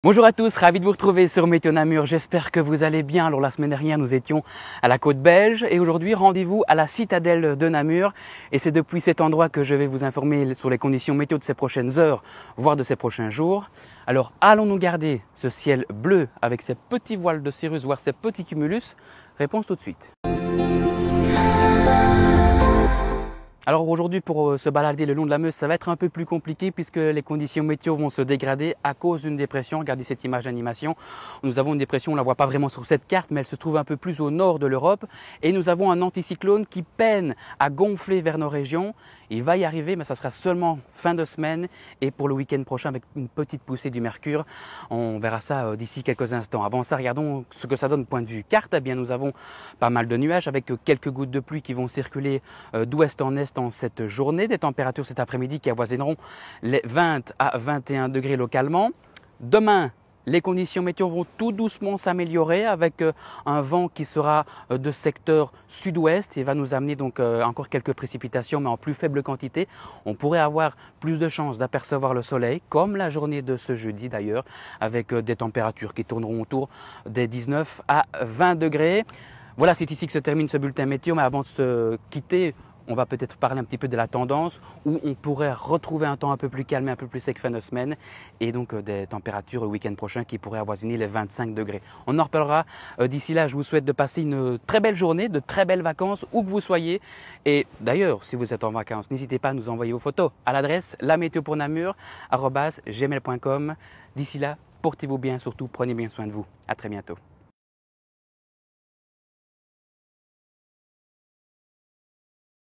Bonjour à tous, ravi de vous retrouver sur Météo Namur. J'espère que vous allez bien. Alors la semaine dernière, nous étions à la côte belge et aujourd'hui, rendez-vous à la citadelle de Namur. Et c'est depuis cet endroit que je vais vous informer sur les conditions météo de ces prochaines heures, voire de ces prochains jours. Alors allons-nous garder ce ciel bleu avec ces petits voiles de cirrus, voire ces petits cumulus? Réponse tout de suite. Alors aujourd'hui, pour se balader le long de la Meuse, ça va être un peu plus compliqué puisque les conditions météo vont se dégrader à cause d'une dépression. Regardez cette image d'animation. Nous avons une dépression, on ne la voit pas vraiment sur cette carte, mais elle se trouve un peu plus au nord de l'Europe. Et nous avons un anticyclone qui peine à gonfler vers nos régions. Il va y arriver, mais ça sera seulement fin de semaine et pour le week-end prochain avec une petite poussée du mercure. On verra ça d'ici quelques instants. Avant ça, regardons ce que ça donne point de vue carte. Eh bien, nous avons pas mal de nuages avec quelques gouttes de pluie qui vont circuler d'ouest en est en cette journée. Des températures cet après-midi qui avoisineront les 20 à 21 degrés localement. Demain, les conditions météo vont tout doucement s'améliorer avec un vent qui sera de secteur sud-ouest et va nous amener donc encore quelques précipitations mais en plus faible quantité. On pourrait avoir plus de chances d'apercevoir le soleil comme la journée de ce jeudi d'ailleurs avec des températures qui tourneront autour des 19 à 20 degrés. Voilà, c'est ici que se termine ce bulletin météo, mais avant de se quitter, on va peut-être parler un petit peu de la tendance où on pourrait retrouver un temps un peu plus calme et un peu plus sec fin de semaine et donc des températures le week-end prochain qui pourraient avoisiner les 25 degrés. On en reparlera d'ici là. Je vous souhaite de passer une très belle journée, de très belles vacances où que vous soyez. Et d'ailleurs, si vous êtes en vacances, n'hésitez pas à nous envoyer vos photos à l'adresse lamétéopournamur@gmail.com. D'ici là, portez-vous bien, surtout prenez bien soin de vous. À très bientôt.